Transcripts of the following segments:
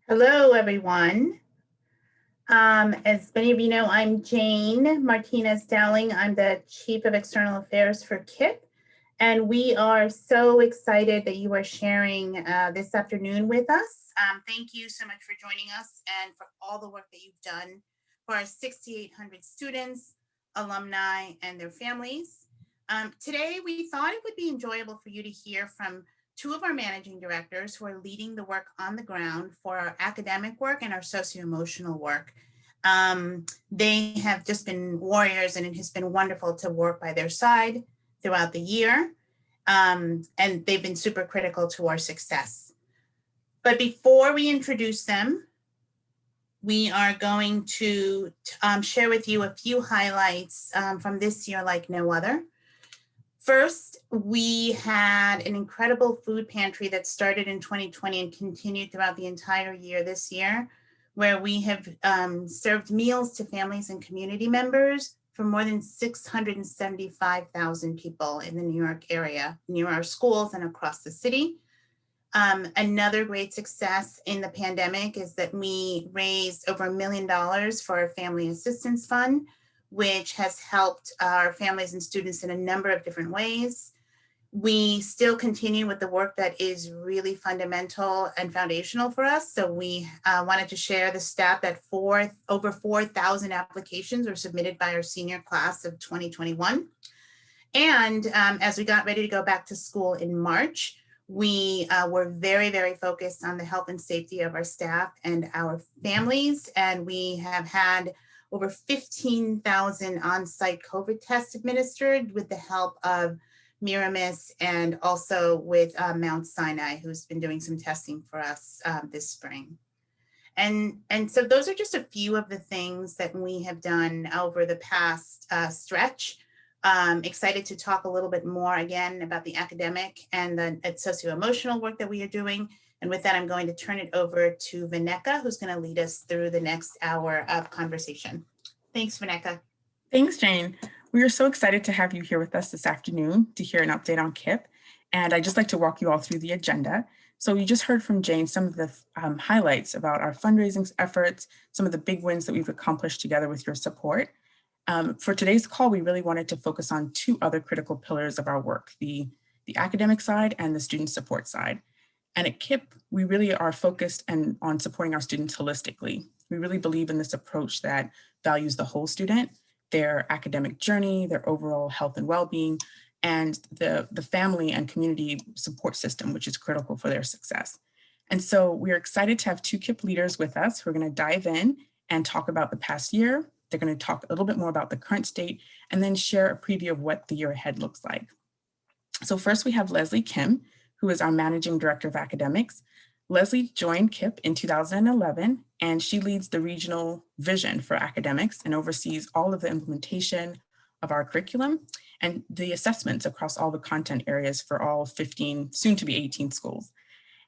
Hello, everyone. As many of you know, I'm Jane Martinez Dowling. I'm the Chief of External Affairs for KIPP, and we are so excited that you are sharing this afternoon with us. Thank you so much for joining us and for all the work that you've done for our 6,800 students, alumni, and their families. Today, we thought it would be enjoyable for you to hear from two of our managing directors who are leading the work on the ground for our academic work and our socio-emotional work. They have just been warriors, and it has been wonderful to work by their side throughout the year. And they've been super critical to our success. But before we introduce them, we are going to share with you a few highlights from this year like no other. First, we had an incredible food pantry that started in 2020 and continued throughout the entire year this year, where we have served meals to families and community members for more than 675,000 people in the New York area, near our schools and across the city. Another great success in the pandemic is that we raised over $1 million for our Family Assistance Fund, which has helped our families and students in a number of different ways. We still continue with the work that is really fundamental and foundational for us. So we wanted to share the stat that over 4,000 applications were submitted by our senior class of 2021. And as we got ready to go back to school in March, we were very, very focused on the health and safety of our staff and our families. And we have had over 15,000 on-site COVID tests administered with the help of Miramis and also with Mount Sinai, who's been doing some testing for us this spring. And so those are just a few of the things that we have done over the past stretch. Excited to talk a little bit more again about the academic and the socio-emotional work that we are doing. And with that, I'm going to turn it over to Vineka, who's going to lead us through the next hour of conversation. Thanks, Vineka. Thanks, Jane. We are so excited to have you here with us this afternoon to hear an update on KIPP. And I'd just like to walk you all through the agenda. So you just heard from Jane some of the highlights about our fundraising efforts, some of the big wins that we've accomplished together with your support. For today's call, we really wanted to focus on two other critical pillars of our work, the academic side and the student support side. And at KIPP, we really are focused on supporting our students holistically. We really believe in this approach that values the whole student, their academic journey, their overall health and well-being, and the family and community support system, which is critical for their success. And so we're excited to have two KIPP leaders with us who are going to dive in and talk about the past year. They're going to talk a little bit more about the current state and then share a preview of what the year ahead looks like. So first we have Leslie Kim, who is our Managing Director of Academics. Leslie joined KIPP in 2011, and she leads the regional vision for academics and oversees all of the implementation of our curriculum and the assessments across all the content areas for all 15, soon to be 18 schools.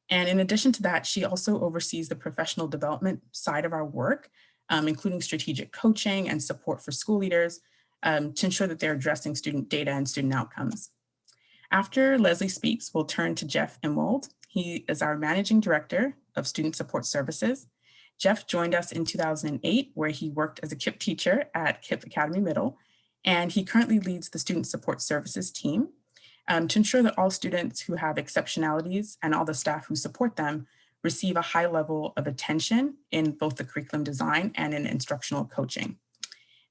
And in addition to that, she also oversees the professional development side of our work, including strategic coaching and support for school leaders to ensure that they're addressing student data and student outcomes. After Leslie speaks, we'll turn to Jeff Imwold. He is our Managing Director of Student Support Services. Jeff joined us in 2008, where he worked as a KIPP teacher at KIPP Academy Middle, and he currently leads the Student Support Services team to ensure that all students who have exceptionalities and all the staff who support them receive a high level of attention in both the curriculum design and in instructional coaching.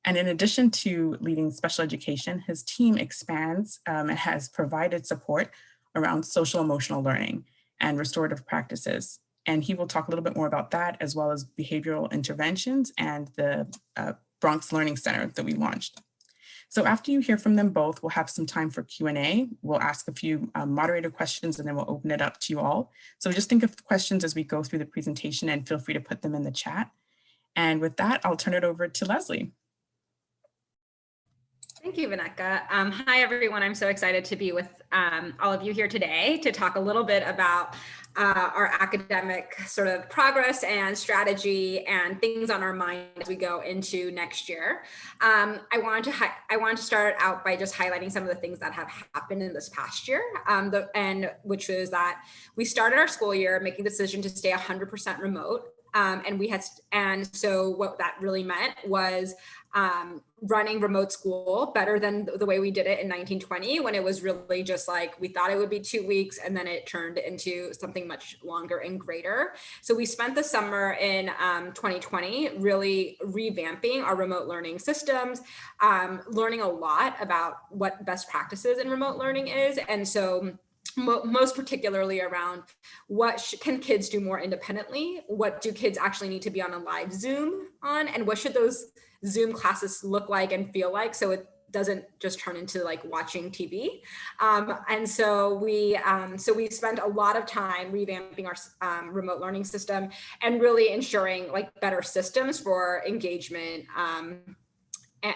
And in addition to leading special education, his team expands and has provided support around social emotional learning and restorative practices. And he will talk a little bit more about that, as well as behavioral interventions and the Bronx Learning Center that we launched. So after you hear from them both, we'll have some time for Q&A. We'll ask a few moderator questions and then we'll open it up to you all. So just think of questions as we go through the presentation and feel free to put them in the chat. And with that, I'll turn it over to Leslie. Thank you, Vaneka. Hi, everyone. I'm so excited to be with all of you here today to talk a little bit about our academic sort of progress and strategy and things on our mind as we go into next year. I want to start out by just highlighting some of the things that have happened in this past year, which was that we started our school year making the decision to stay 100% remote. And so what that really meant was running remote school better than the way we did it in 1920, when it was really just like, we thought it would be 2 weeks and then it turned into something much longer and greater. So we spent the summer in 2020 really revamping our remote learning systems, learning a lot about what best practices in remote learning is. And so most particularly around what can kids do more independently? What do kids actually need to be on a live Zoom on? And what should those Zoom classes look like and feel like, so it doesn't just turn into like watching TV. So we spent a lot of time revamping our remote learning system and really ensuring like better systems for engagement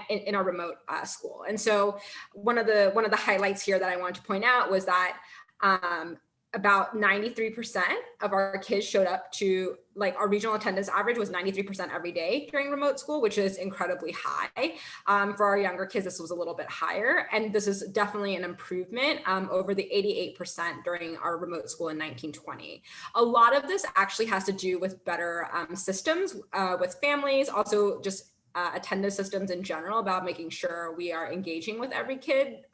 in our remote school. And so one of the highlights here that I wanted to point out was that about 93% of our kids showed up to, like, our regional attendance average was 93% every day during remote school, which is incredibly high. For our younger kids, this was a little bit higher. And this is definitely an improvement over the 88% during our remote school in 1920. A lot of this actually has to do with better systems with families, also just attendance systems in general, about making sure we are engaging with every kid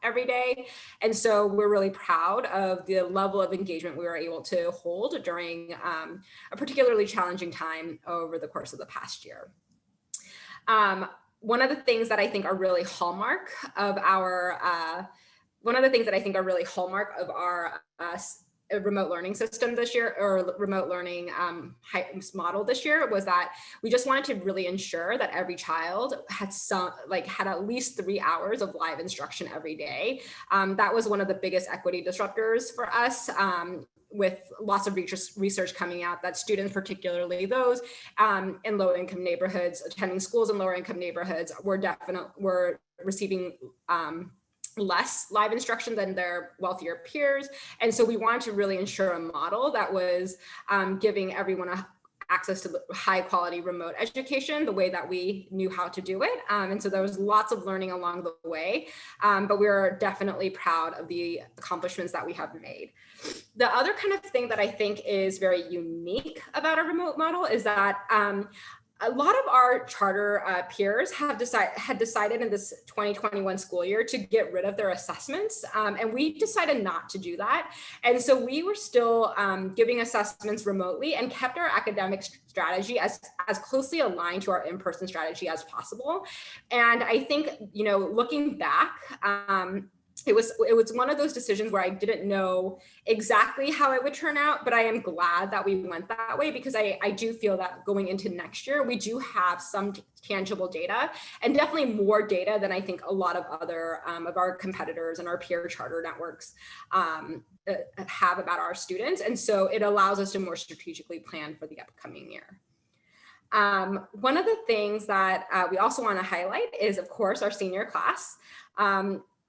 every day. And so we're really proud of the level of engagement we were able to hold during a particularly challenging time over the course of the past year. One of the things that I think are really hallmark of our remote learning system this year, or remote learning model this year, was that we just wanted to really ensure that every child had at least 3 hours of live instruction every day. That was one of the biggest equity disruptors for us, with lots of research coming out that students, particularly those in low-income neighborhoods, attending schools in lower-income neighborhoods, were receiving less live instruction than their wealthier peers. And so we wanted to really ensure a model that was giving everyone access to high quality remote education the way that we knew how to do it. And so there was lots of learning along the way, but we are definitely proud of the accomplishments that we have made. The other kind of thing that I think is very unique about our remote model is that a lot of our charter peers had decided in this 2021 school year to get rid of their assessments, and we decided not to do that. And so we were still giving assessments remotely and kept our academic strategy as closely aligned to our in-person strategy as possible. And I think, looking back, it was one of those decisions where I didn't know exactly how it would turn out, but I am glad that we went that way, because I do feel that going into next year, we do have some tangible data, and definitely more data than I think a lot of other of our competitors and our peer charter networks have about our students. And so it allows us to more strategically plan for the upcoming year. One of the things that we also want to highlight is, of course, our senior class.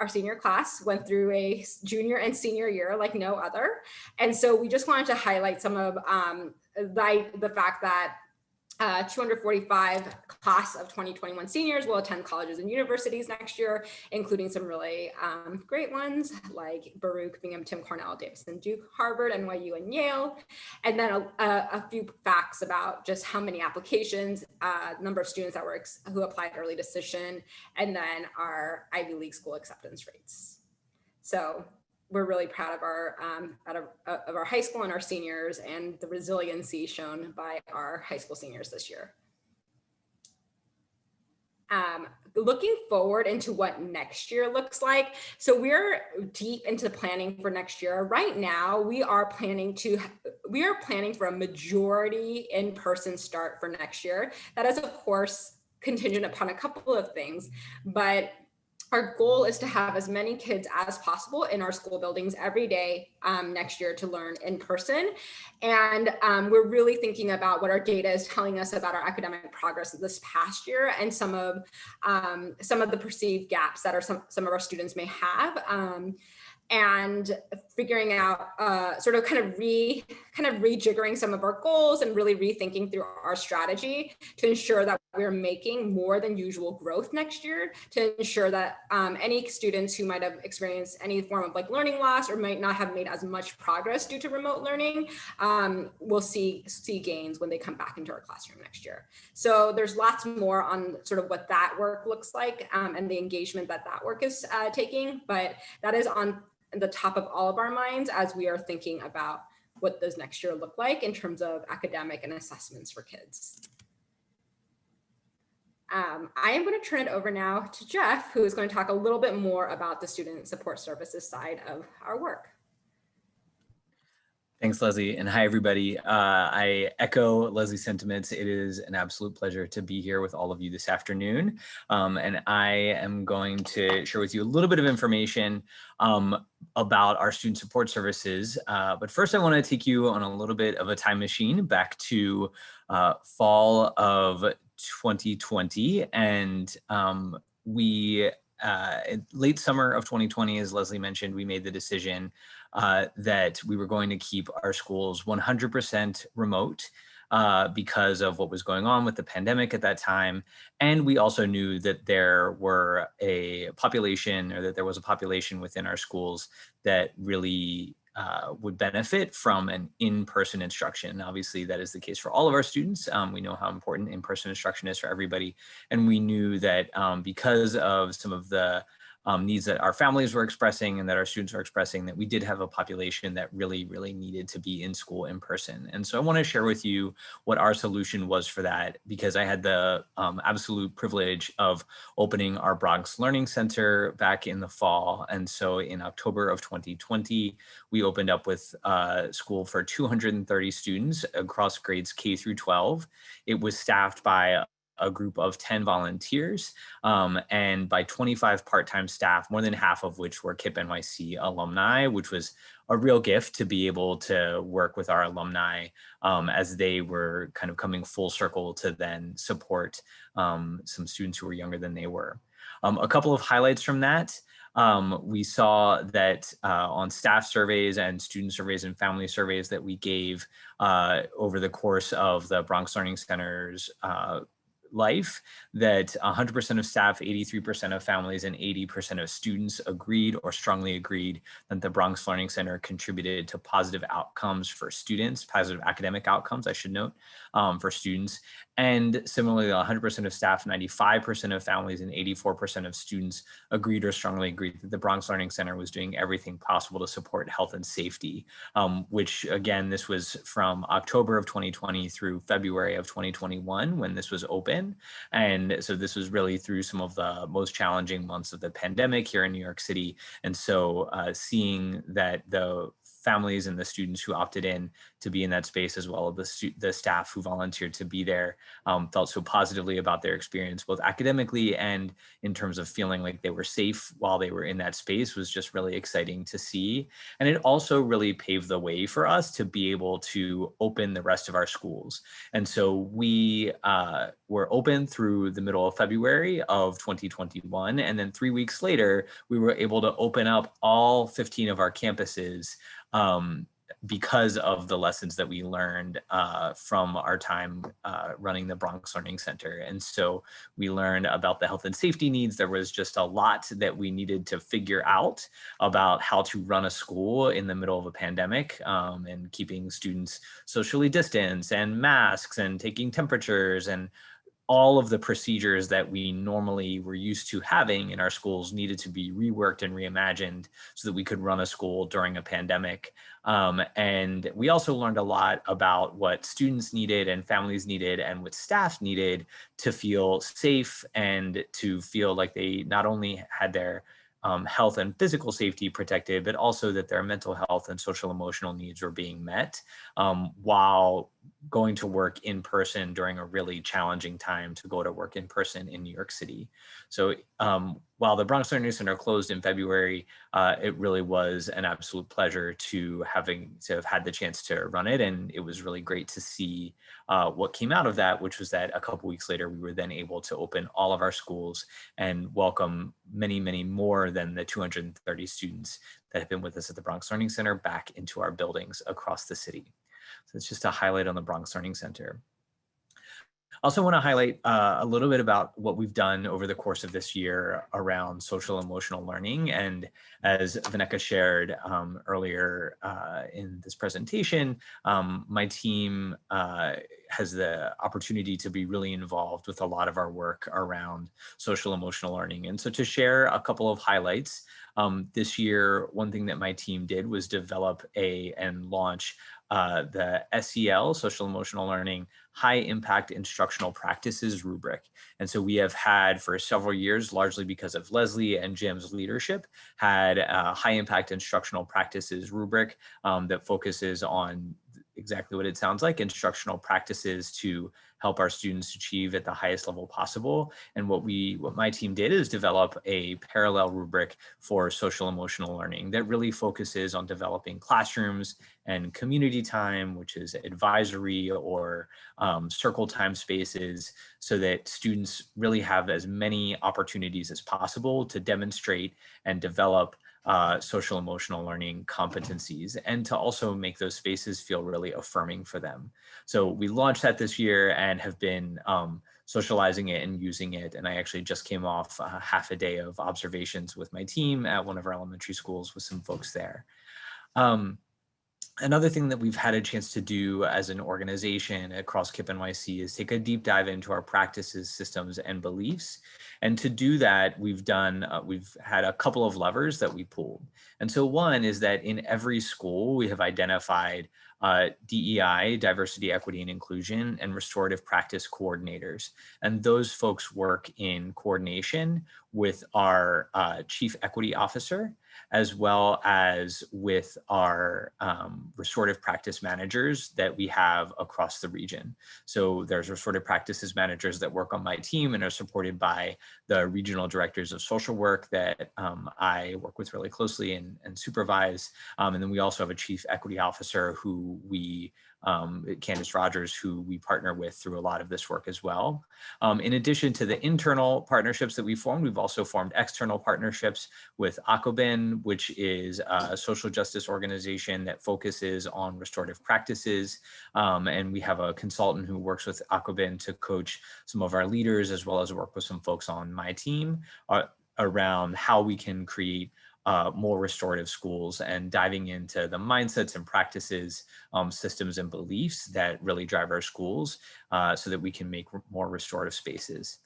Our senior class went through a junior and senior year like no other. And so we just wanted to highlight some of the fact that 245 class of 2021 seniors will attend colleges and universities next year, including some really great ones like Baruch, Binghamton, Cornell, Davidson, Duke, Harvard, NYU, and Yale. And then a few facts about just how many applications, number of students who applied early decision, and then our Ivy League school acceptance rates. So we're really proud of our high school and our seniors, and the resiliency shown by our high school seniors this year. Looking forward into what next year looks like. So we're deep into planning for next year. Right now, we are planning for a majority in-person start for next year. That is, of course, contingent upon a couple of things, but our goal is to have as many kids as possible in our school buildings every day next year to learn in person. And we're really thinking about what our data is telling us about our academic progress this past year and some of the perceived gaps that some of our students may have. And figuring out sort of rejiggering some of our goals and really rethinking through our strategy to ensure that we're making more than usual growth next year, to ensure that any students who might have experienced any form of like learning loss or might not have made as much progress due to remote learning will see gains when they come back into our classroom next year. So there's lots more on sort of what that work looks like and the engagement that work is taking, but that is on the top of all of our minds as we are thinking about what does next year look like in terms of academic and assessments for kids. I am going to turn it over now to Jeff, who is going to talk a little bit more about the student support services side of our work. Thanks, Leslie, and hi, everybody. I echo Leslie's sentiments. It is an absolute pleasure to be here with all of you this afternoon. And I am going to share with you a little bit of information about our student support services. But first, I want to take you on a little bit of a time machine back to fall of 2020. And in late summer of 2020, as Leslie mentioned, we made the decision that we were going to keep our schools 100% remote because of what was going on with the pandemic at that time. And we also knew that there was a population within our schools that really would benefit from an in-person instruction. Obviously, that is the case for all of our students. We know how important in-person instruction is for everybody. And we knew that because of some of the needs that our families were expressing and that our students were expressing, that we did have a population that really, really needed to be in school in person. And so I want to share with you what our solution was for that, because I had the absolute privilege of opening our Bronx Learning Center back in the fall. And so in October of 2020, we opened up with school for 230 students across grades K through 12. It was staffed by a group of 10 volunteers and by 25 part-time staff, more than half of which were KIPP NYC alumni, which was a real gift to be able to work with our alumni as they were kind of coming full circle to then support some students who were younger than they were. A couple of highlights from that. We saw that on staff surveys and student surveys and family surveys that we gave over the course of the Bronx Learning Center's life, that 100% of staff, 83% of families, and 80% of students agreed or strongly agreed that the Bronx Learning Center contributed to positive outcomes for students, positive academic outcomes, I should note, for students. And similarly, 100% of staff, 95% of families, and 84% of students agreed or strongly agreed that the Bronx Learning Center was doing everything possible to support health and safety, which again, this was from October of 2020 through February of 2021 when this was open. And so this was really through some of the most challenging months of the pandemic here in New York City. And so seeing that the families and the students who opted in to be in that space, as well as the staff who volunteered to be there, felt so positively about their experience, both academically and in terms of feeling like they were safe while they were in that space, was just really exciting to see. And it also really paved the way for us to be able to open the rest of our schools. And so we were open through the middle of February of 2021. And then 3 weeks later, we were able to open up all 15 of our campuses because of the lessons that we learned from our time running the Bronx Learning Center. And so we learned about the health and safety needs. There was just a lot that we needed to figure out about how to run a school in the middle of a pandemic, and keeping students socially distanced and masks and taking temperatures, and all of the procedures that we normally were used to having in our schools needed to be reworked and reimagined so that we could run a school during a pandemic. And we also learned a lot about what students needed and families needed and what staff needed to feel safe and to feel like they not only had their health and physical safety protected, but also that their mental health and social emotional needs were being met while going to work in person during a really challenging time to go to work in person in New York City. So while the Bronx Learning Center closed in February, it really was an absolute pleasure to have had the chance to run it. And it was really great to see what came out of that, which was that a couple weeks later, we were then able to open all of our schools and welcome many, many more than the 230 students that have been with us at the Bronx Learning Center back into our buildings across the city. So it's just a highlight on the Bronx Learning Center. I also want to highlight a little bit about what we've done over the course of this year around social emotional learning. And as Vaneka shared earlier in this presentation, my team has the opportunity to be really involved with a lot of our work around social emotional learning. And so to share a couple of highlights, this year, one thing that my team did was develop and launch the SEL, Social Emotional Learning, High Impact Instructional Practices rubric. And so we have had for several years, largely because of Leslie and Jim's leadership, had a High Impact Instructional Practices rubric that focuses on exactly what it sounds like, instructional practices to help our students achieve at the highest level possible. And what my team did is develop a parallel rubric for social emotional learning that really focuses on developing classrooms and community time, which is advisory or circle time spaces, so that students really have as many opportunities as possible to demonstrate and develop social emotional learning competencies, and to also make those spaces feel really affirming for them. So we launched that this year and have been socializing it and using it. And I actually just came off half a day of observations with my team at one of our elementary schools with some folks there. Another thing that we've had a chance to do as an organization across KIPP NYC is take a deep dive into our practices, systems, and beliefs. And to do that, we've had a couple of levers that we pulled. And so one is that in every school, we have identified DEI, diversity, equity, and inclusion, and restorative practice coordinators. And those folks work in coordination with our chief equity officer, as well as with our restorative practice managers that we have across the region. So there's restorative practices managers that work on my team and are supported by the regional directors of social work that I work with really closely and supervise. And then we also have a chief equity officer who Candace Rogers, who we partner with through a lot of this work as well. In addition to the internal partnerships that we formed, we've also formed external partnerships with ACOBIN, which is a social justice organization that focuses on restorative practices. And we have a consultant who works with ACOBIN to coach some of our leaders, as well as work with some folks on my team around how we can create more restorative schools and diving into the mindsets and practices, systems and beliefs that really drive our schools so that we can make more restorative spaces.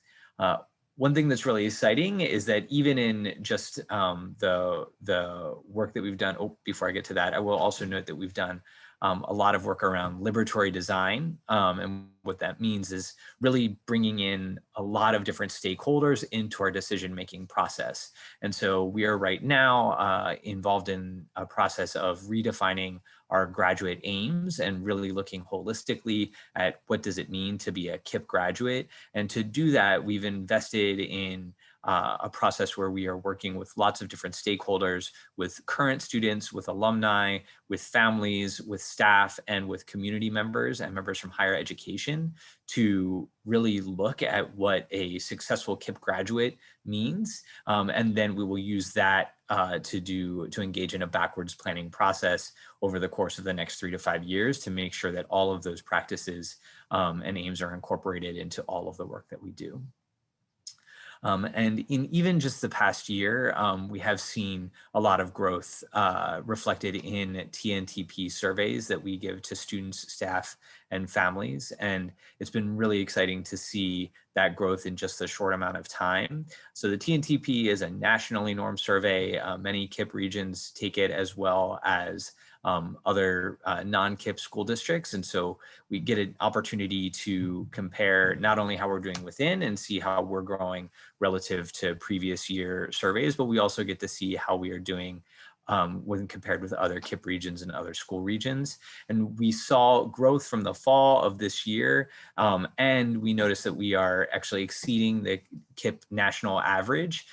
One thing that's really exciting is that even in just the work that we've done, before I get to that, I will also note that we've done a lot of work around liberatory design. And what that means is really bringing in a lot of different stakeholders into our decision-making process. And so we are right now involved in a process of redefining our graduate aims and really looking holistically at what does it mean to be a KIPP graduate. And to do that, we've invested in a process where we are working with lots of different stakeholders, with current students, with alumni, with families, with staff, and with community members and members from higher education to really look at what a successful KIPP graduate means. And then we will use that to engage in a backwards planning process over the course of the next 3 to 5 years to make sure that all of those practices and aims are incorporated into all of the work that we do. And in even just the past year, we have seen a lot of growth reflected in TNTP surveys that we give to students, staff, and families. And it's been really exciting to see that growth in just a short amount of time. So the TNTP is a nationally normed survey. Many KIPP regions take it, as well as other non-KIPP school districts. And so we get an opportunity to compare not only how we're doing within and see how we're growing relative to previous year surveys, but we also get to see how we are doing when compared with other KIPP regions and other school regions. And we saw growth from the fall of this year, and we noticed that we are actually exceeding the KIPP national average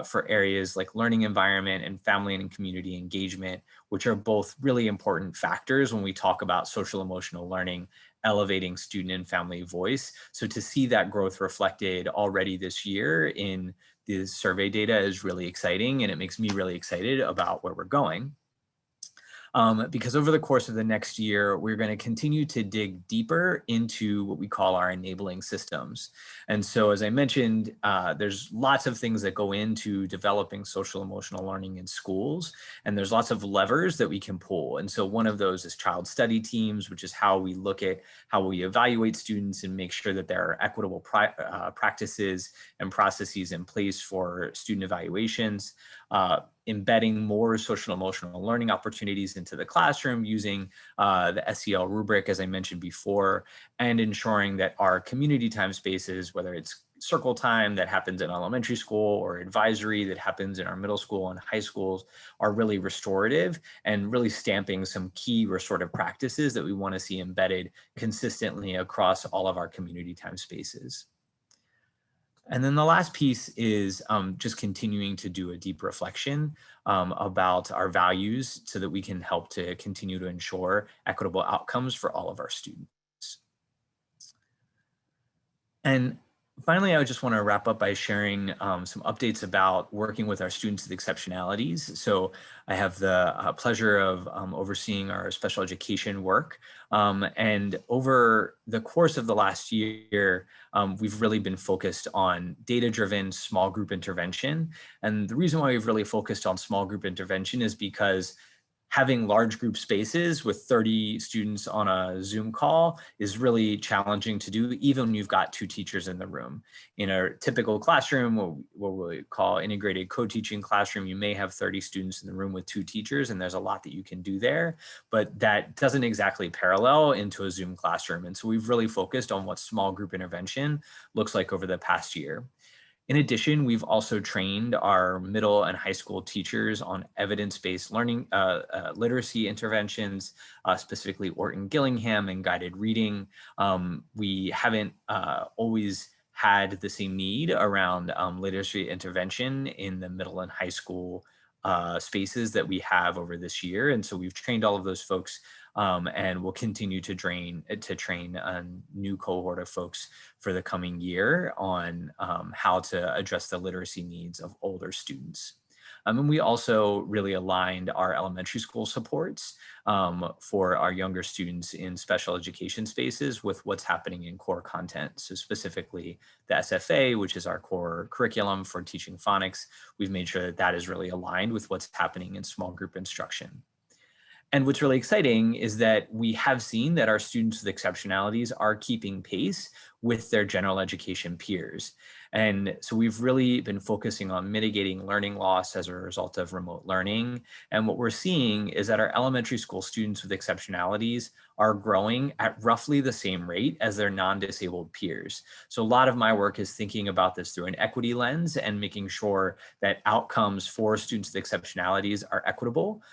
for areas like learning environment and family and community engagement, which are both really important factors when we talk about social emotional learning, elevating student and family voice. So to see that growth reflected already this year in the survey data is really exciting, and it makes me really excited about where we're going. Because over the course of the next year, we're going to continue to dig deeper into what we call our enabling systems. And so, as I mentioned, there's lots of things that go into developing social emotional learning in schools, and there's lots of levers that we can pull. And so one of those is child study teams, which is how we look at how we evaluate students and make sure that there are equitable practices and processes in place for student evaluations. Embedding more social emotional learning opportunities into the classroom using the SEL rubric, as I mentioned before, and ensuring that our community time spaces, whether it's circle time that happens in elementary school or advisory that happens in our middle school and high schools, are really restorative and really stamping some key restorative practices that we want to see embedded consistently across all of our community time spaces. And then the last piece is just continuing to do a deep reflection about our values so that we can help to continue to ensure equitable outcomes for all of our students. And finally, I just want to wrap up by sharing some updates about working with our students with exceptionalities. So I have the pleasure of overseeing our special education work. And over the course of the last year, we've really been focused on data-driven small group intervention. And the reason why we've really focused on small group intervention is because having large group spaces with 30 students on a Zoom call is really challenging to do, even when you've got 2 teachers in the room. In a typical classroom, what we call integrated co-teaching classroom, you may have 30 students in the room with 2 teachers, and there's a lot that you can do there, but that doesn't exactly parallel into a Zoom classroom. And so we've really focused on what small group intervention looks like over the past year. In addition, we've also trained our middle and high school teachers on evidence-based learning literacy interventions, specifically Orton Gillingham and guided reading. We haven't always had the same need around literacy intervention in the middle and high school spaces that we have over this year. And so we've trained all of those folks and we'll continue to train a new cohort of folks for the coming year on how to address the literacy needs of older students. And we also really aligned our elementary school supports for our younger students in special education spaces with what's happening in core content. So specifically the SFA, which is our core curriculum for teaching phonics, we've made sure that that is really aligned with what's happening in small group instruction. And what's really exciting is that we have seen that our students with exceptionalities are keeping pace with their general education peers. And so we've really been focusing on mitigating learning loss as a result of remote learning. And what we're seeing is that our elementary school students with exceptionalities are growing at roughly the same rate as their non-disabled peers. So a lot of my work is thinking about this through an equity lens and making sure that outcomes for students with exceptionalities are equitable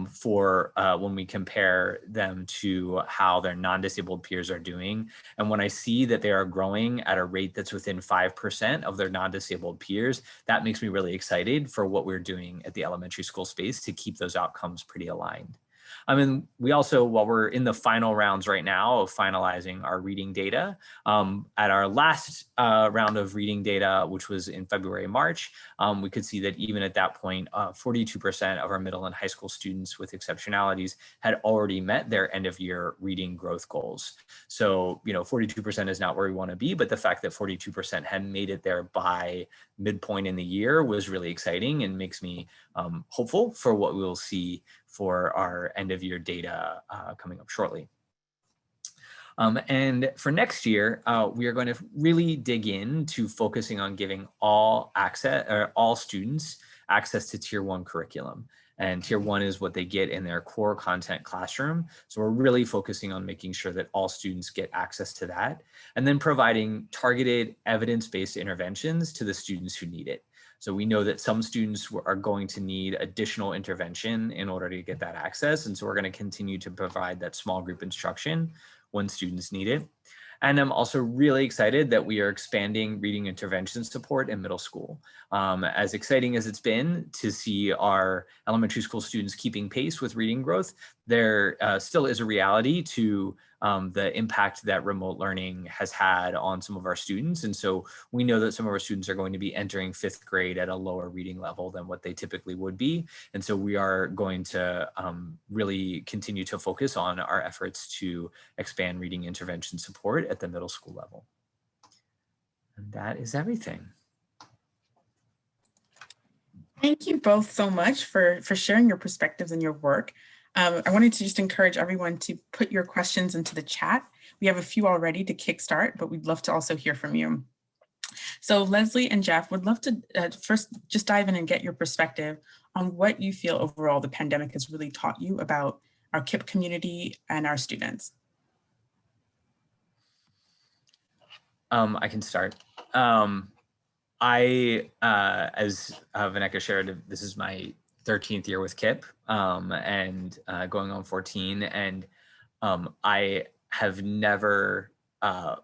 for when we compare them to how their non-disabled peers are doing. And when I see that they are growing at a rate that's within 5% of their non-disabled peers, that makes me really excited for what we're doing at the elementary school space to keep those outcomes pretty aligned. I mean, we also, while we're in the final rounds right now of finalizing our reading data, at our last round of reading data, which was in February, March, we could see that even at that point, 42% of our middle and high school students with exceptionalities had already met their end of year reading growth goals. So, 42% is not where we want to be, but the fact that 42% had made it there by midpoint in the year was really exciting and makes me hopeful for what we'll see for our end of year data coming up shortly. And for next year, we are going to really dig into focusing on giving all students access to Tier 1 curriculum. And Tier 1 is what they get in their core content classroom. So we're really focusing on making sure that all students get access to that, and then providing targeted evidence-based interventions to the students who need it. So we know that some students are going to need additional intervention in order to get that access. And so we're going to continue to provide that small group instruction when students need it. And I'm also really excited that we are expanding reading intervention support in middle school. As exciting as it's been to see our elementary school students keeping pace with reading growth, there still is a reality to the impact that remote learning has had on some of our students. And so we know that some of our students are going to be entering 5th grade at a lower reading level than what they typically would be. And so we are going to really continue to focus on our efforts to expand reading intervention support at the middle school level. And that is everything. Thank you both so much for sharing your perspectives and your work. I wanted to just encourage everyone to put your questions into the chat. We have a few already to kickstart, but we'd love to also hear from you. So Leslie and Jeff, would love to first just dive in and get your perspective on what you feel overall the pandemic has really taught you about our KIPP community and our students. I can start. As Vaneka shared, this is my 13th year with KIPP and going on 14. And I have never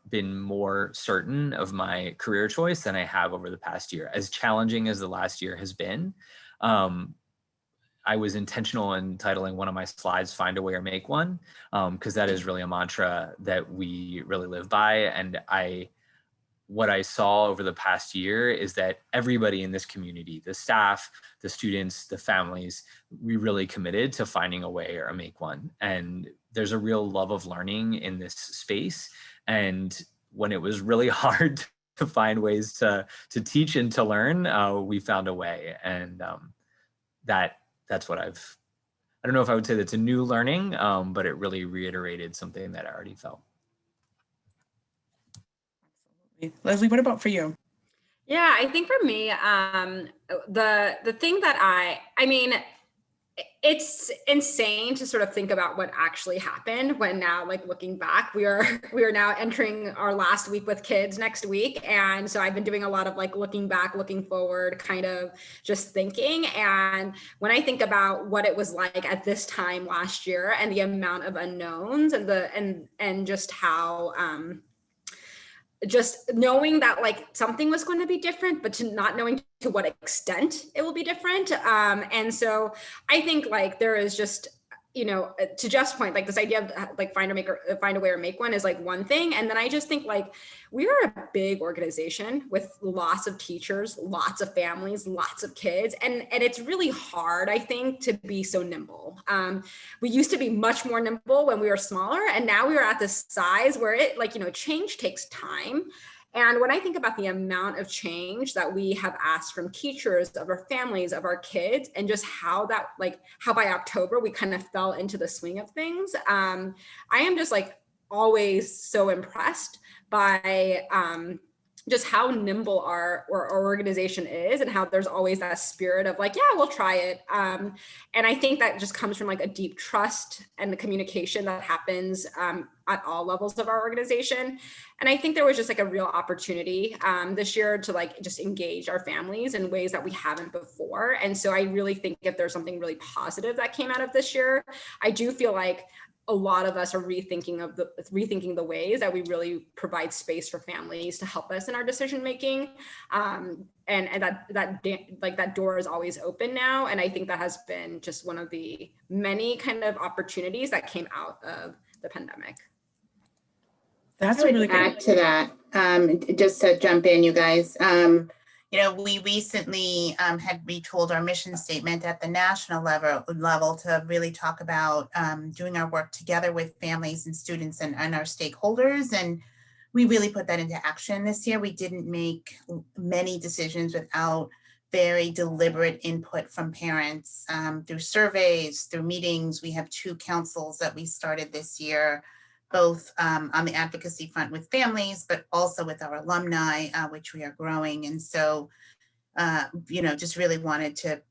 been more certain of my career choice than I have over the past year. As challenging as the last year has been, I was intentional in titling one of my slides, "Find a Way or Make One," because that is really a mantra that we really live by. And what I saw over the past year is that everybody in this community, the staff, the students, the families, we really committed to finding a way or make one. And there's a real love of learning in this space. And when it was really hard to find ways to teach and to learn, we found a way. And that's what I don't know if I would say that's a new learning, but it really reiterated something that I already felt. Leslie, what about for you? Yeah, I think for me, the thing that I mean, it's insane to sort of think about what actually happened when now, like looking back, we are now entering our last week with kids next week. And so I've been doing a lot of like looking back, looking forward, kind of just thinking. And when I think about what it was like at this time last year and the amount of unknowns and just how, just knowing that like something was going to be different, but to not knowing to what extent it will be different. And so I think like there is just, you know, to Jeff's point, like this idea of like find a way or make one is like one thing. And then I just think like we are a big organization with lots of teachers, lots of families, lots of kids. And it's really hard, I think, to be so nimble. We used to be much more nimble when we were smaller. And now we are at this size where it like, you know, change takes time. And when I think about the amount of change that we have asked from teachers, of our families, of our kids, and just how that, like, how by October we kind of fell into the swing of things, I am just like always so impressed by just how nimble our organization is and how there's always that spirit of like, yeah, we'll try it. And I think that just comes from like a deep trust and the communication that happens at all levels of our organization. And I think there was just like a real opportunity this year to like just engage our families in ways that we haven't before. And so I really think if there's something really positive that came out of this year, I do feel like a lot of us are rethinking the ways that we really provide space for families to help us in our decision making, and that door is always open now. And I think that has been just one of the many kind of opportunities that came out of the pandemic. That's I would really add to that, just to jump in, you guys. You know, we recently had retooled our mission statement at the national level to really talk about doing our work together with families and students and our stakeholders. And we really put that into action this year. We didn't make many decisions without very deliberate input from parents through surveys, through meetings. We have 2 councils that we started this year, both on the advocacy front with families, but also with our alumni, which we are growing. And so, you know, just really wanted to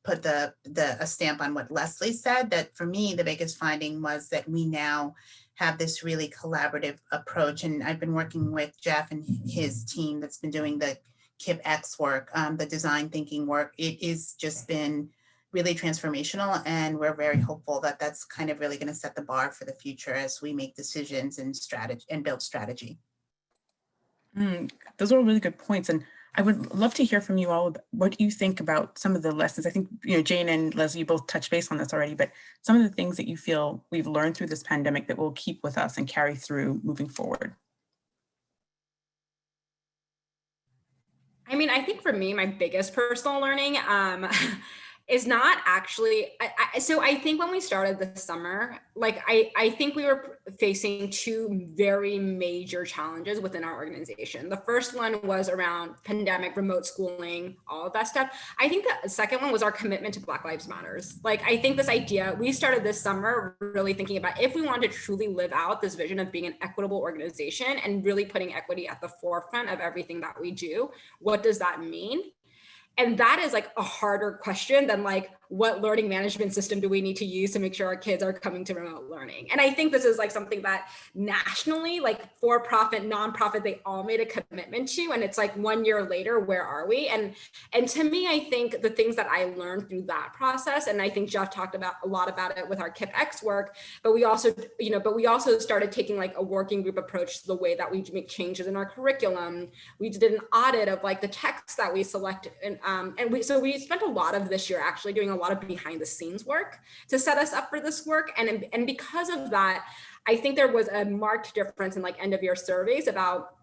put a stamp on what Leslie said, that for me, the biggest finding was that we now have this really collaborative approach. And I've been working with Jeff and his team that's been doing the KIPP work, the design thinking work. It is just been really transformational, and we're very hopeful that that's kind of really going to set the bar for the future as we make decisions and strategy and build strategy. Those are all really good points. And I would love to hear from you all. What do you think about some of the lessons? I think, Jane and Leslie, you both touched base on this already, but some of the things that you feel we've learned through this pandemic that will keep with us and carry through moving forward. I mean, I think for me, my biggest personal learning is not actually, so I think when we started this summer, like I think we were facing two very major challenges within our organization. The first one was around pandemic, remote schooling, all of that stuff. I think the second one was our commitment to Black Lives Matters. Like, I think this idea, we started this summer really thinking about if we wanted to truly live out this vision of being an equitable organization and really putting equity at the forefront of everything that we do, what does that mean? And that is like a harder question than like, what learning management system do we need to use to make sure our kids are coming to remote learning? And I think this is like something that nationally, like for-profit, nonprofit, they all made a commitment to. And it's like 1 year later, where are we? And to me, I think the things that I learned through that process, and I think Jeff talked about a lot about it with our KIPP work, but we also started taking like a working group approach to the way that we make changes in our curriculum. We did an audit of like the texts that we selected, so we spent a lot of this year actually doing a lot of behind the scenes work to set us up for this work. And because of that, I think there was a marked difference in like end of year surveys about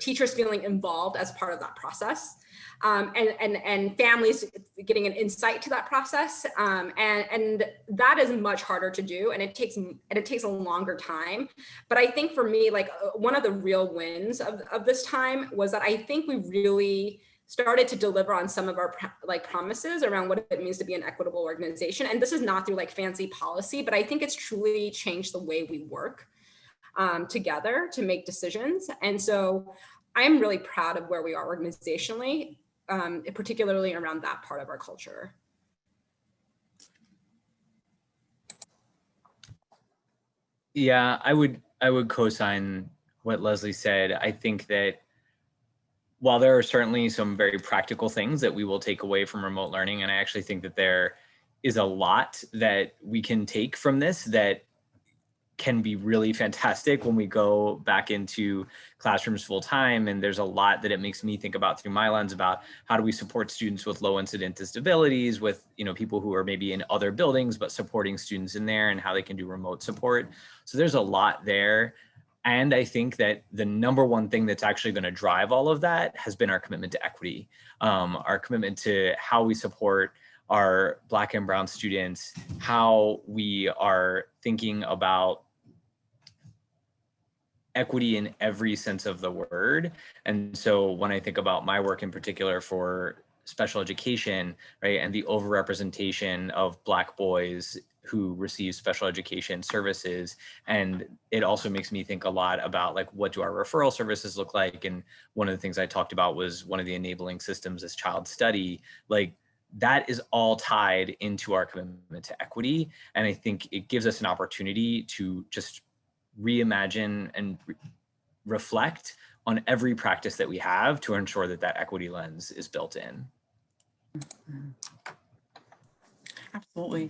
teachers feeling involved as part of that process, and families getting an insight to that process. And that is much harder to do, and it takes a longer time. But I think for me, like one of the real wins of this time was that I think we really started to deliver on some of our promises around what it means to be an equitable organization. And this is not through like fancy policy, but I think it's truly changed the way we work together to make decisions. And so I'm really proud of where we are organizationally, particularly around that part of our culture. Yeah, I would co-sign what Leslie said. I think that while there are certainly some very practical things that we will take away from remote learning, and I actually think that there is a lot that we can take from this that can be really fantastic when we go back into classrooms full time. And there's a lot that it makes me think about through my lens about how do we support students with low incident disabilities, with people who are maybe in other buildings, but supporting students in there and how they can do remote support. So there's a lot there. And I think that the number one thing that's actually going to drive all of that has been our commitment to equity, our commitment to how we support our Black and Brown students, how we are thinking about equity in every sense of the word. And so when I think about my work in particular for special education, right, and the overrepresentation of Black boys who receive special education services. And it also makes me think a lot about like, what do our referral services look like? And one of the things I talked about was one of the enabling systems is child study. Like, that is all tied into our commitment to equity. And I think it gives us an opportunity to just reimagine and reflect on every practice that we have to ensure that that equity lens is built in. Absolutely.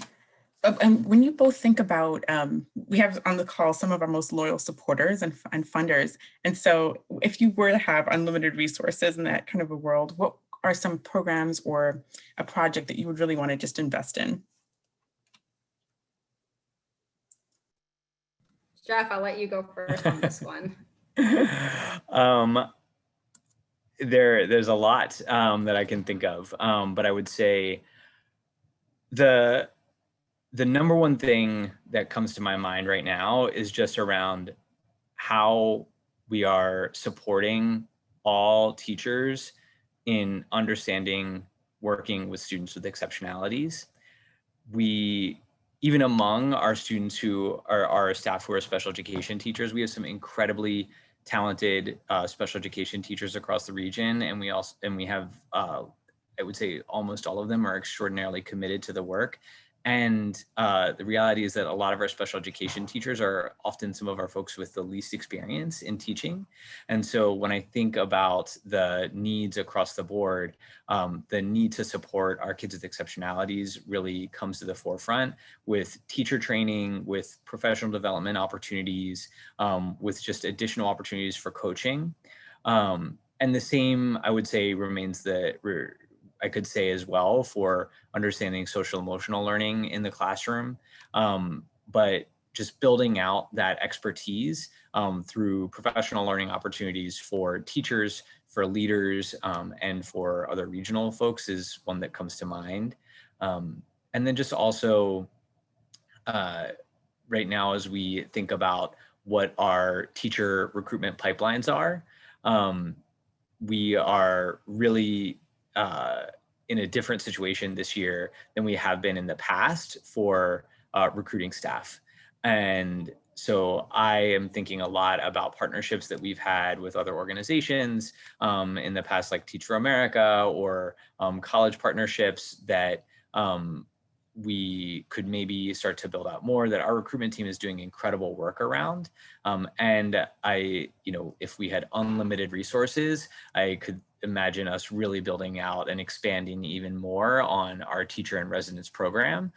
And when you both think about, we have on the call some of our most loyal supporters and funders. And so if you were to have unlimited resources in that kind of a world, what are some programs or a project that you would really want to just invest in? Jeff, I'll let you go first on this one. There's a lot that I can think of, but I would say the number one thing that comes to my mind right now is just around how we are supporting all teachers in understanding working with students with exceptionalities. We, even among our students who are our staff who are special education teachers, we have some incredibly talented special education teachers across the region, and we have I would say almost all of them are extraordinarily committed to the work. the reality is that a lot of our special education teachers are often some of our folks with the least experience in teaching. And so when I think about the needs across the board, the need to support our kids with exceptionalities really comes to the forefront with teacher training, with professional development opportunities, with just additional opportunities for coaching. And the same, I would say, remains I could say as well for understanding social emotional learning in the classroom, but just building out that expertise through professional learning opportunities for teachers, for leaders, and for other regional folks is one that comes to mind. And then just also right now, as we think about what our teacher recruitment pipelines are, we are really in a different situation this year than we have been in the past for recruiting staff. And so I am thinking a lot about partnerships that we've had with other organizations in the past, like Teach for America or college partnerships that we could maybe start to build out more, that our recruitment team is doing incredible work around. And if we had unlimited resources, I could imagine us really building out and expanding even more on our teacher in residence program,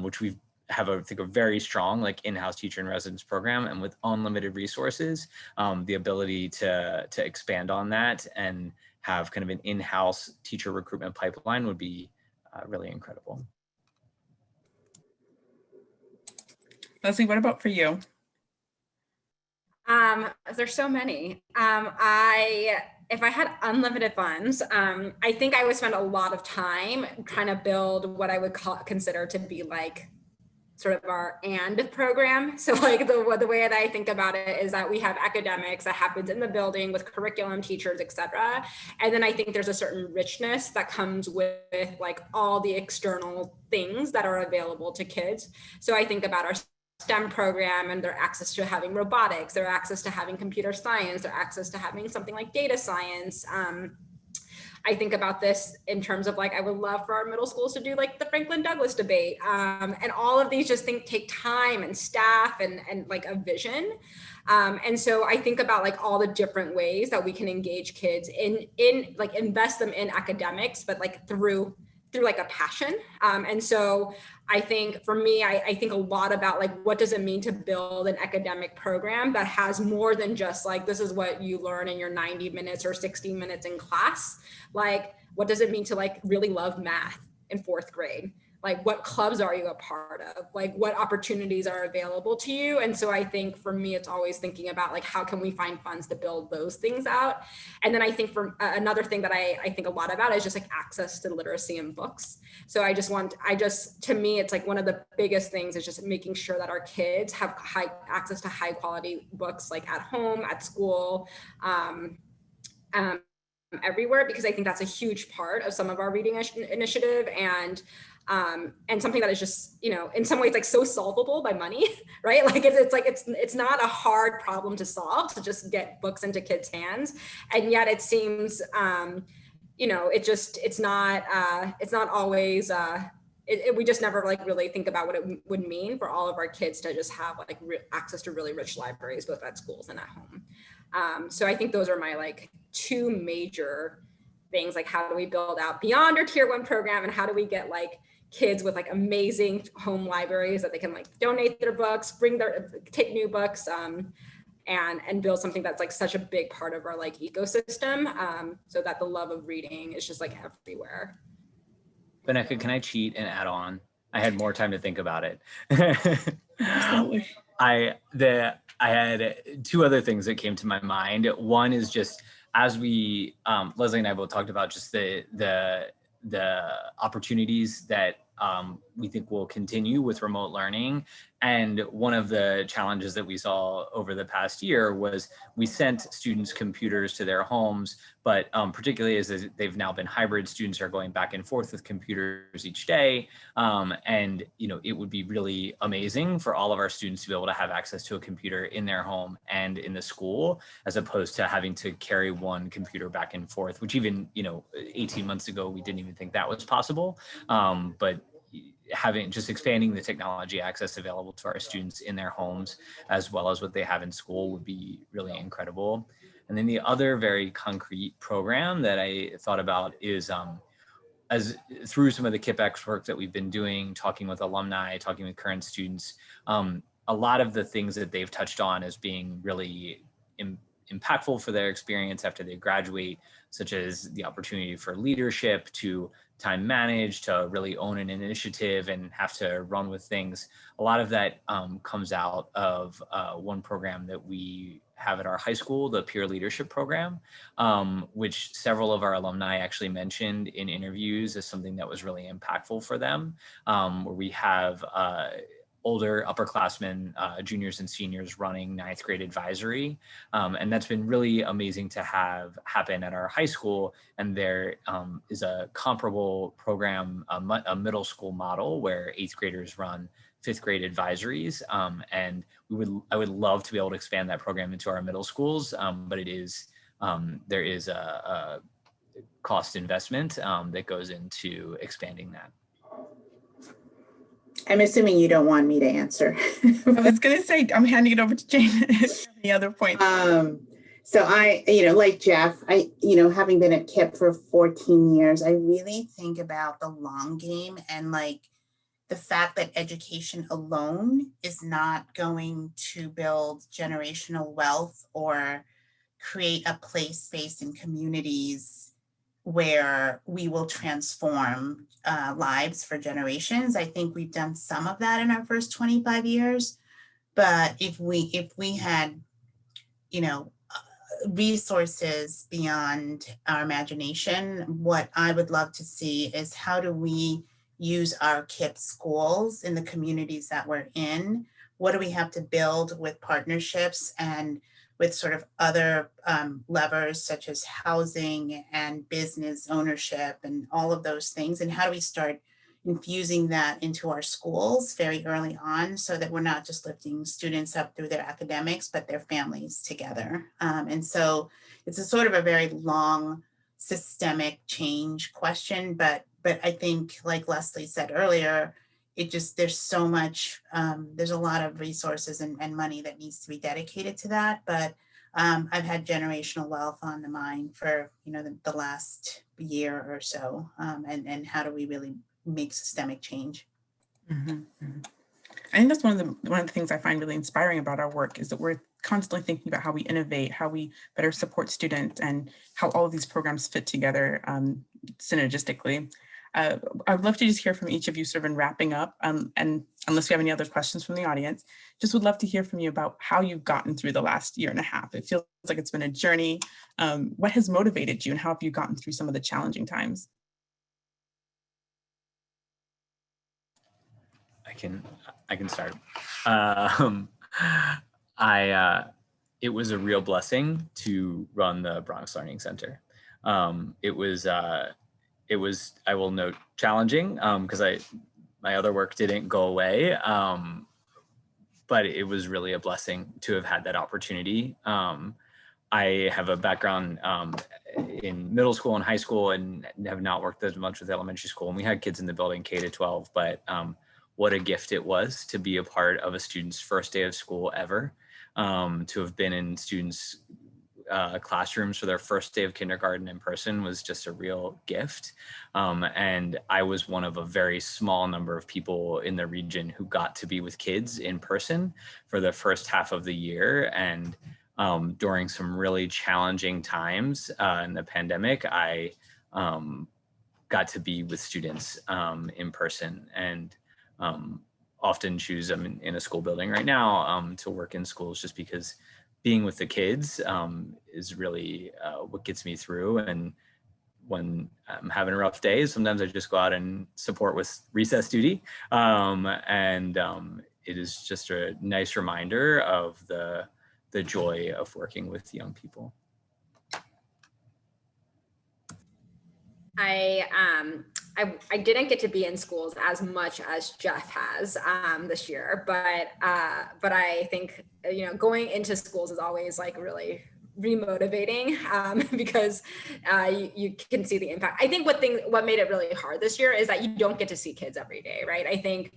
which we have I think a very strong in-house teacher in residence program, and with unlimited resources, the ability to expand on that and have kind of an in-house teacher recruitment pipeline would be really incredible. Leslie, what about for you? There's so many. If I had unlimited funds, I think I would spend a lot of time trying to build what I would consider to be like sort of our and program. So like the way that I think about it is that we have academics that happens in the building with curriculum, teachers, et cetera. And then I think there's a certain richness that comes with like all the external things that are available to kids. So I think about our STEM program and their access to having robotics, their access to having computer science, their access to having something like data science. I think about this in terms of like, I would love for our middle schools to do like the Franklin Douglas debate. And all of these just take time and staff and like a vision. And so I think about like all the different ways that we can engage kids in like invest them in academics, but like through like a passion. And so I think for me, I think a lot about like, what does it mean to build an academic program that has more than just like, this is what you learn in your 90 minutes or 60 minutes in class. Like, what does it mean to like really love math in 4th grade? Like, what clubs are you a part of? Like, what opportunities are available to you? And so I think for me, it's always thinking about like, how can we find funds to build those things out? And then I think for another thing that I think a lot about is just like access to literacy and books. So to me, it's like one of the biggest things is just making sure that our kids have access to high quality books, like at home, at school, everywhere, because I think that's a huge part of some of our reading initiative and something that is just, in some ways like so solvable by money, right? Like it's not a hard problem to solve to just get books into kids' hands. And yet it seems, it's not always, we just never like really think about what it would mean for all of our kids to just have like access to really rich libraries, both at schools and at home. So I think those are my like 2 major things, like how do we build out beyond our tier 1 program, and how do we get like kids with like amazing home libraries that they can like donate their books, take new books, and build something that's like such a big part of our like ecosystem, so that the love of reading is just like everywhere. Vanessa, can I cheat and add on? I had more time to think about it. Absolutely. I had 2 other things that came to my mind. One is just as we, Leslie and I both talked about just the opportunities that we think will continue with remote learning. And one of the challenges that we saw over the past year was we sent students computers to their homes, but particularly as they've now been hybrid, students are going back and forth with computers each day. And it would be really amazing for all of our students to be able to have access to a computer in their home and in the school, as opposed to having to carry one computer back and forth, which even 18 months ago, we didn't even think that was possible. But having just expanding the technology access available to our students in their homes, as well as what they have in school, would be really incredible. And then the other very concrete program that I thought about is as through some of the KIPP work that we've been doing, talking with alumni, talking with current students, a lot of the things that they've touched on as being really impactful for their experience after they graduate, such as the opportunity for leadership, to time manage, to really own an initiative and have to run with things. A lot of that comes out of one program that we have at our high school, the peer leadership program, which several of our alumni actually mentioned in interviews as something that was really impactful for them, where we have older upperclassmen, juniors and seniors running ninth grade advisory. And that's been really amazing to have happen at our high school. And there is a comparable program, a middle school model where eighth graders run fifth grade advisories. And I would love to be able to expand that program into our middle schools, but there is a cost investment that goes into expanding that. I'm assuming you don't want me to answer. I was going to say, I'm handing it over to Jane. Any other points? So I, like Jeff, having been at KIPP for 14 years, I really think about the long game and like the fact that education alone is not going to build generational wealth or create a place, space, and communities where we will transform lives for generations. I think we've done some of that in our first 25 years, but if we had, resources beyond our imagination, what I would love to see is how do we use our KIPP schools in the communities that we're in? What do we have to build with partnerships and with sort of other levers such as housing and business ownership and all of those things? And how do we start infusing that into our schools very early on so that we're not just lifting students up through their academics, but their families together? And so it's a sort of a very long systemic change question, but I think, like Leslie said earlier, there's so much, there's a lot of resources and money that needs to be dedicated to that. But I've had generational wealth on the mind for, the last year or so. And how do we really make systemic change? Mm-hmm. I think that's one of the things I find really inspiring about our work is that we're constantly thinking about how we innovate, how we better support students, and how all of these programs fit together synergistically. I'd love to just hear from each of you sort of in wrapping up, and unless we have any other questions from the audience, just would love to hear from you about how you've gotten through the last year and a half. It feels like it's been a journey. What has motivated you and how have you gotten through some of the challenging times? I can start. It was a real blessing to run the Bronx Learning Center. It was, I will note, challenging because my other work didn't go away, but it was really a blessing to have had that opportunity. I have a background in middle school and high school and have not worked as much with elementary school. And we had kids in the building K to 12, but what a gift it was to be a part of a student's first day of school ever, to have been in students' classrooms for their first day of kindergarten in person was just a real gift. And I was one of a very small number of people in the region who got to be with kids in person for the first half of the year. And during some really challenging times in the pandemic, I got to be with students in person, and often choose, I'm in a school building right now, to work in schools just because being with the kids is really what gets me through. And when I'm having a rough day, sometimes I just go out and support with recess duty. It is just a nice reminder of the joy of working with young people. I didn't get to be in schools as much as Jeff has this year, but I think going into schools is always like really remotivating because you can see the impact. I think what made it really hard this year is that you don't get to see kids every day, right? I think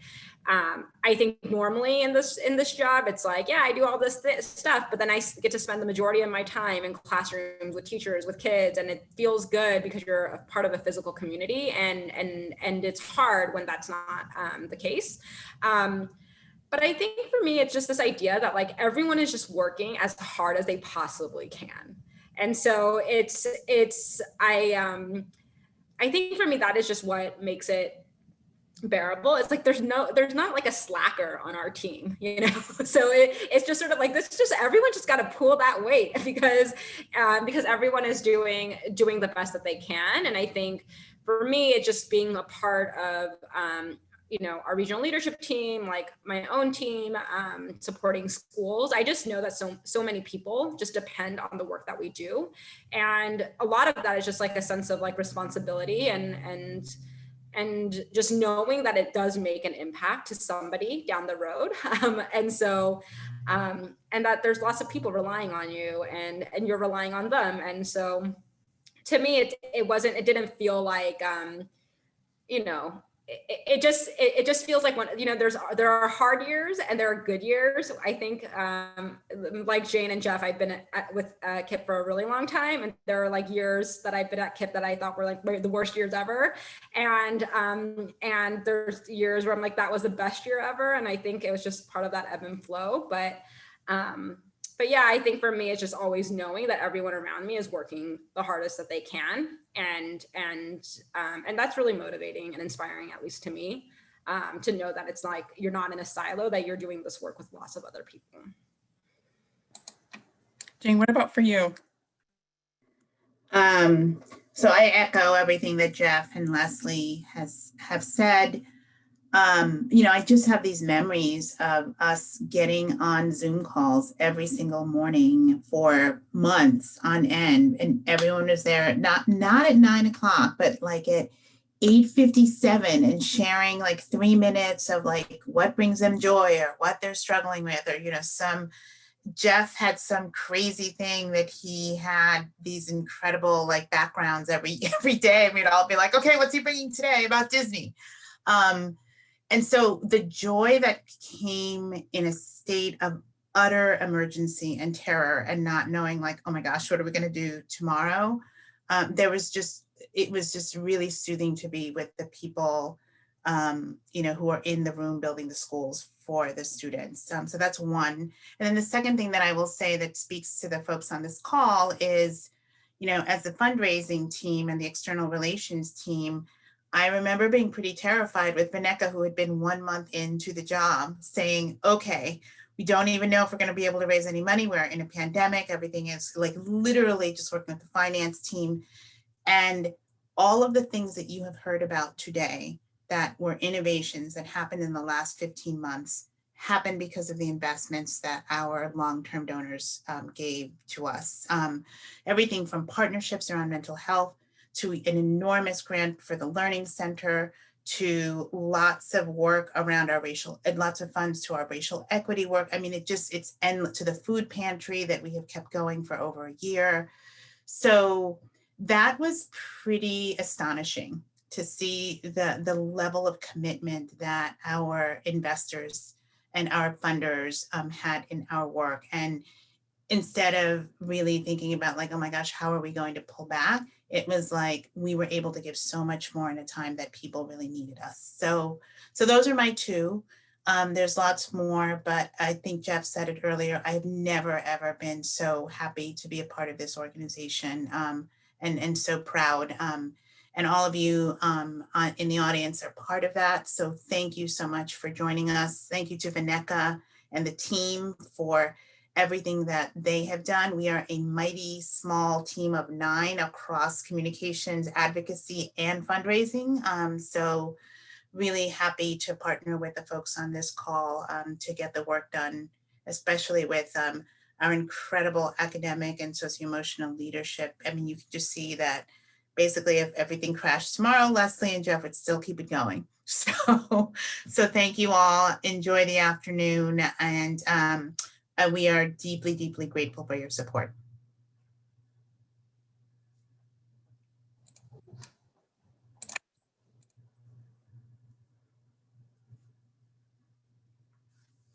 normally in this job, it's like, yeah, I do all this stuff, but then I get to spend the majority of my time in classrooms with teachers, with kids, and it feels good because you're a part of a physical community, and it's hard when that's not the case. But I think for me, it's just this idea that like everyone is just working as hard as they possibly can. And so I think for me, that is just what makes it bearable. It's like there's not like a slacker on our team, you know. So it's just sort of like everyone just got to pull that weight because everyone is doing the best that they can. And I think for me, it's just being a part of our regional leadership team, like my own team, supporting schools. I just know that so many people just depend on the work that we do, and a lot of that is just like a sense of like responsibility and just knowing that it does make an impact to somebody down the road. And that there's lots of people relying on you and you're relying on them. And so to me, it didn't feel like, it just feels like when, there are hard years and there are good years. I think like Jane and Jeff, I've been with KIPP for a really long time, and there are like years that I've been at KIPP that I thought were like the worst years ever, and there's years where I'm like, that was the best year ever, and I think it was just part of that ebb and flow. But yeah, I think for me, it's just always knowing that everyone around me is working the hardest that they can. And that's really motivating and inspiring, at least to me, to know that it's like, you're not in a silo, that you're doing this work with lots of other people. Jane, what about for you? So I echo everything that Jeff and Leslie have said. I just have these memories of us getting on Zoom calls every single morning for months on end, and everyone was there, not at 9 o'clock, but like at 8:57, and sharing like 3 minutes of like what brings them joy or what they're struggling with, or Jeff had some crazy thing that he had these incredible like backgrounds every day, and we'd all be like, okay, what's he bringing today about Disney? And so the joy that came in a state of utter emergency and terror and not knowing like, oh my gosh, what are we going to do tomorrow? It was just really soothing to be with the people, who are in the room building the schools for the students. So that's one. And then the second thing that I will say that speaks to the folks on this call is, as the fundraising team and the external relations team, I remember being pretty terrified with Vaneka, who had been 1 month into the job, saying, okay, we don't even know if we're going to be able to raise any money. We're in a pandemic. Everything is like literally just working with the finance team. And all of the things that you have heard about today that were innovations that happened in the last 15 months happened because of the investments that our long-term donors gave to us. Everything from partnerships around mental health, to an enormous grant for the Learning Center, to lots of work around and lots of funds to our racial equity work. I mean, it's endless, to the food pantry that we have kept going for over a year. So that was pretty astonishing to see the level of commitment that our investors and our funders had in our work. And instead of really thinking about like, oh my gosh, how are we going to pull back? It was like we were able to give so much more in a time that people really needed us. So those are my two. There's lots more, but I think Jeff said it earlier. I've never, ever been so happy to be a part of this organization, and so proud. And all of you in the audience are part of that. So thank you so much for joining us. Thank you to Vaneka and the team for everything that they have done. We are a mighty small team of 9 across communications, advocacy, and fundraising. So really happy to partner with the folks on this call to get the work done, especially with our incredible academic and socio-emotional leadership. I mean, you can just see that basically if everything crashed tomorrow, Leslie and Jeff would still keep it going. So thank you all. Enjoy the afternoon, and we are deeply, deeply grateful for your support.